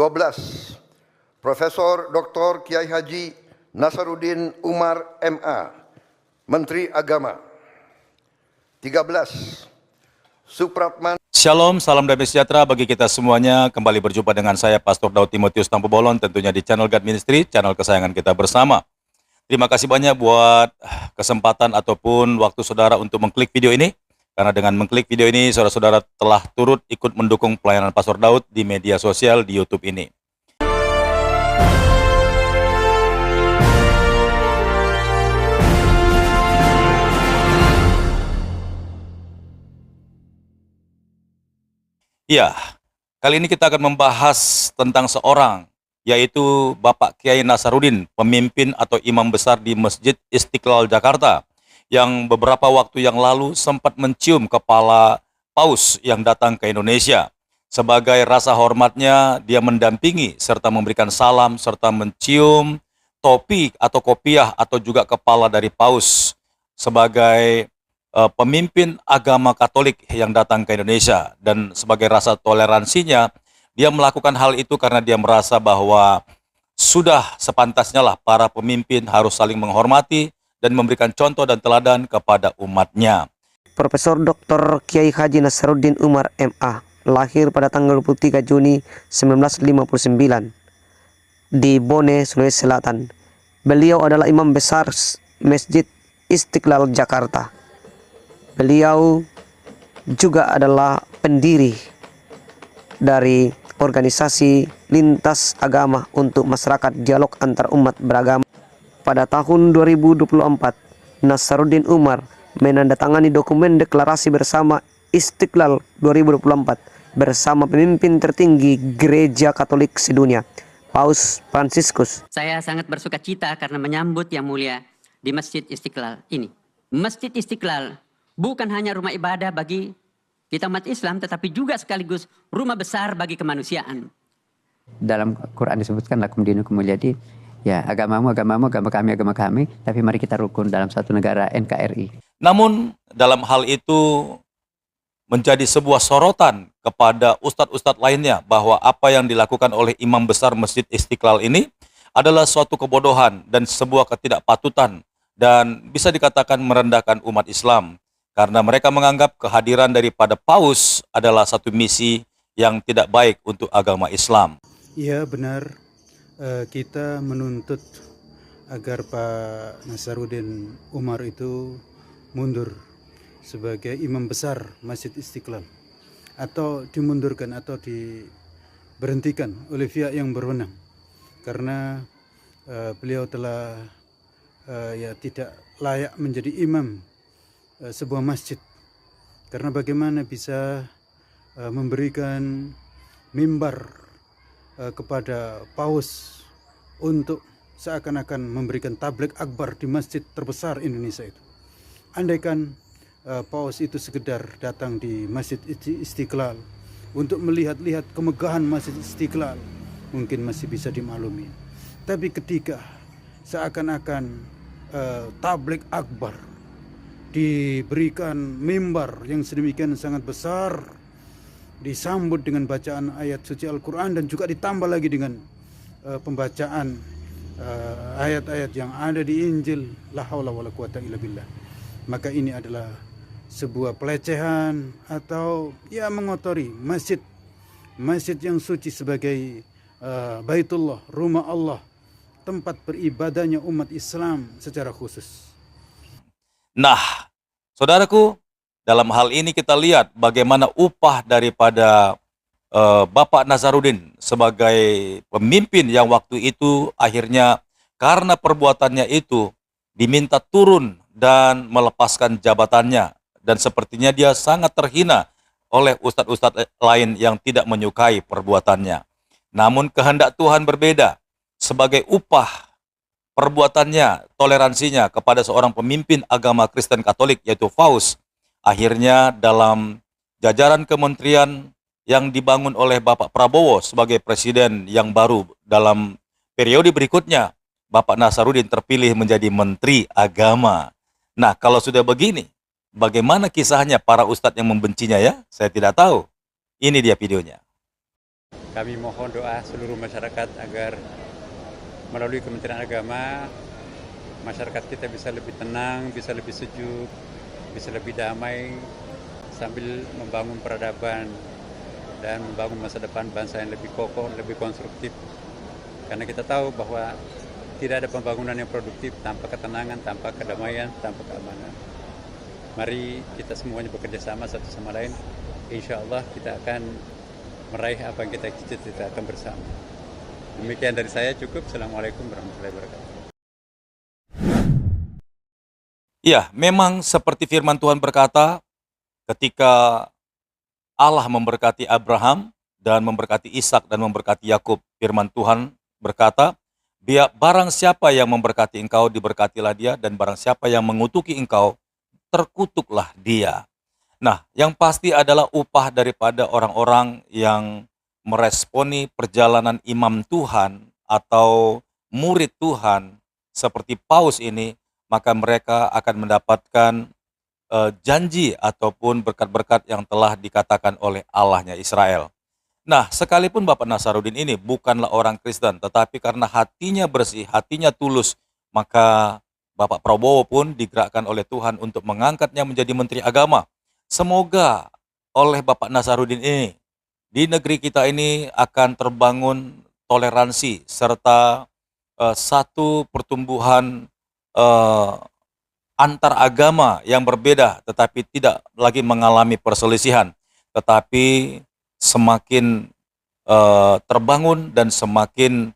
12. Profesor Dr. Kiai Haji Nasaruddin Umar MA, Menteri Agama. 13. Supratman. Shalom, salam damai sejahtera bagi kita semuanya. Kembali berjumpa dengan saya, Pastor Daud Timotius Tampobolon, tentunya di channel God Ministry, channel kesayangan kita bersama. Terima kasih banyak buat kesempatan ataupun waktu saudara untuk mengklik video ini. Karena dengan mengklik video ini, saudara-saudara telah turut ikut mendukung pelayanan Pastor Daud di media sosial di YouTube ini. Ya, kali ini kita akan membahas tentang seorang, yaitu Bapak Kiai Nasaruddin, pemimpin atau imam besar di Masjid Istiqlal Jakarta, yang beberapa waktu yang lalu sempat mencium kepala Paus yang datang ke Indonesia. Sebagai rasa hormatnya, dia mendampingi serta memberikan salam serta mencium topi atau kopiah atau juga kepala dari Paus sebagai pemimpin agama Katolik yang datang ke Indonesia. Dan sebagai rasa toleransinya, dia melakukan hal itu karena dia merasa bahwa sudah sepantasnya lah para pemimpin harus saling menghormati dan memberikan contoh dan teladan kepada umatnya. Profesor Dr. Kiai Haji Nasaruddin Umar MA lahir pada tanggal 23 Juni 1959 di Bone, Sulawesi Selatan. Beliau adalah imam besar Masjid Istiqlal Jakarta. Beliau juga adalah pendiri dari organisasi lintas agama untuk masyarakat dialog antar umat beragama. Pada tahun 2024, Nasaruddin Umar menandatangani dokumen deklarasi bersama Istiqlal 2024 bersama pemimpin tertinggi Gereja Katolik sedunia, Paus Fransiskus. Saya sangat bersuka cita karena menyambut yang mulia di Masjid Istiqlal ini. Masjid Istiqlal bukan hanya rumah ibadah bagi kita umat Islam, tetapi juga sekaligus rumah besar bagi kemanusiaan. Dalam Quran disebutkan lakum dinukum waliyadin. Ya, agama kami, tapi mari kita rukun dalam satu negara NKRI. Namun dalam hal itu menjadi sebuah sorotan kepada ustadz-ustadz lainnya bahwa apa yang dilakukan oleh imam besar Masjid Istiqlal ini adalah suatu kebodohan dan sebuah ketidakpatutan dan bisa dikatakan merendahkan umat Islam. Karena mereka menganggap kehadiran daripada Paus adalah satu misi yang tidak baik untuk agama Islam. Ya benar, kita menuntut agar Pak Nasaruddin Umar itu mundur sebagai imam besar Masjid Istiqlal, atau dimundurkan atau diberhentikan oleh pihak yang berwenang, karena beliau telah tidak layak menjadi imam sebuah masjid. Karena bagaimana bisa memberikan mimbar kepada Paus untuk seakan-akan memberikan tabligh akbar di masjid terbesar Indonesia itu. Andaikan Paus itu sekedar datang di Masjid Istiqlal untuk melihat-lihat kemegahan Masjid Istiqlal, mungkin masih bisa dimaklumi. Tapi ketika seakan-akan tabligh akbar, diberikan mimbar yang sedemikian sangat besar, disambut dengan bacaan ayat suci Al-Quran, dan juga ditambah lagi dengan pembacaan ayat-ayat yang ada di Injil, la haula wala quwata illa billah. Maka ini adalah sebuah pelecehan atau ya mengotori masjid yang suci sebagai Baitullah, rumah Allah, tempat beribadahnya umat Islam secara khusus. Nah, saudaraku, dalam hal ini kita lihat bagaimana upah daripada Bapak Nasaruddin sebagai pemimpin yang waktu itu akhirnya karena perbuatannya itu diminta turun dan melepaskan jabatannya. Dan sepertinya dia sangat terhina oleh ustadz-ustadz lain yang tidak menyukai perbuatannya. Namun kehendak Tuhan berbeda. Sebagai upah perbuatannya, toleransinya kepada seorang pemimpin agama Kristen Katolik yaitu Paus, akhirnya dalam jajaran kementerian yang dibangun oleh Bapak Prabowo sebagai presiden yang baru dalam periode berikutnya, Bapak Nasaruddin terpilih menjadi Menteri Agama. Nah, kalau sudah begini, bagaimana kisahnya para ustadz yang membencinya ya? Saya tidak tahu. Ini dia videonya. kami mohon doa seluruh masyarakat agar melalui Kementerian Agama masyarakat kita bisa lebih tenang, bisa lebih sejuk, bisa lebih damai sambil membangun peradaban dan membangun masa depan bangsa yang lebih kokoh, lebih konstruktif. Karena kita tahu bahwa tidak ada pembangunan yang produktif tanpa ketenangan, tanpa kedamaian, tanpa keamanan. Mari kita semuanya bekerja sama satu sama lain. Insya Allah kita akan meraih apa yang kita cita-citakan bersama. Demikian dari saya, cukup. Assalamualaikum warahmatullahi wabarakatuh. Ya, memang seperti firman Tuhan berkata, ketika Allah memberkati Abraham dan memberkati Ishak dan memberkati Yakub, firman Tuhan berkata, biar barang siapa yang memberkati engkau, diberkatilah dia, dan barang siapa yang mengutuki engkau, terkutuklah dia. Nah, yang pasti adalah upah daripada orang-orang yang meresponi perjalanan imam Tuhan atau murid Tuhan seperti Paus ini, maka mereka akan mendapatkan janji ataupun berkat-berkat yang telah dikatakan oleh Allahnya Israel. Nah, sekalipun Bapak Nasarudin ini bukanlah orang Kristen, tetapi karena hatinya bersih, hatinya tulus, maka Bapak Prabowo pun digerakkan oleh Tuhan untuk mengangkatnya menjadi Menteri Agama. Semoga oleh Bapak Nasarudin ini, di negeri kita ini akan terbangun toleransi serta satu pertumbuhan antar agama yang berbeda, tetapi tidak lagi mengalami perselisihan, tetapi semakin terbangun dan semakin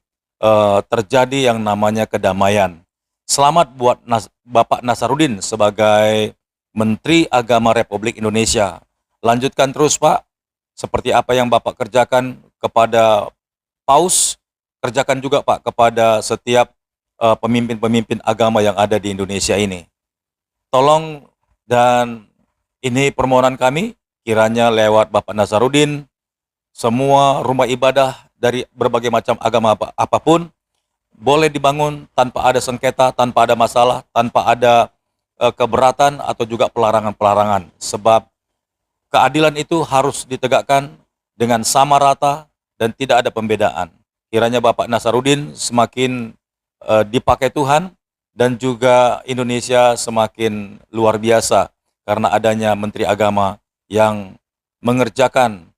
terjadi yang namanya kedamaian. Selamat buat Bapak Nasarudin sebagai Menteri Agama Republik Indonesia. Lanjutkan terus, Pak. Seperti apa yang Bapak kerjakan kepada Paus, kerjakan juga, Pak, kepada setiap pemimpin-pemimpin agama yang ada di Indonesia ini. Tolong, dan ini permohonan kami, kiranya lewat Bapak Nasarudin, semua rumah ibadah dari berbagai macam agama apapun boleh dibangun tanpa ada sengketa, tanpa ada masalah, tanpa ada keberatan atau juga pelarangan-pelarangan. Sebab keadilan itu harus ditegakkan dengan sama rata dan tidak ada pembedaan. Kiranya Bapak Nasarudin semakin dipakai Tuhan dan juga Indonesia semakin luar biasa karena adanya Menteri Agama yang mengerjakan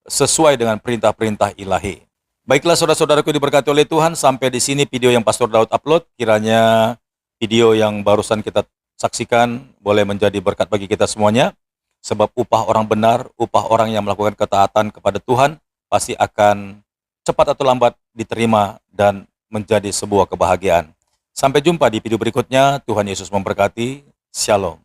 sesuai dengan perintah-perintah ilahi. Baiklah saudara-saudaraku diberkati oleh Tuhan, sampai di sini video yang Pastor Daud upload. Kiranya video yang barusan kita saksikan boleh menjadi berkat bagi kita semuanya. Sebab upah orang benar, upah orang yang melakukan ketaatan kepada Tuhan pasti akan cepat atau lambat diterima dan menjadi sebuah kebahagiaan. Sampai jumpa di video berikutnya. Tuhan Yesus memberkati. Shalom.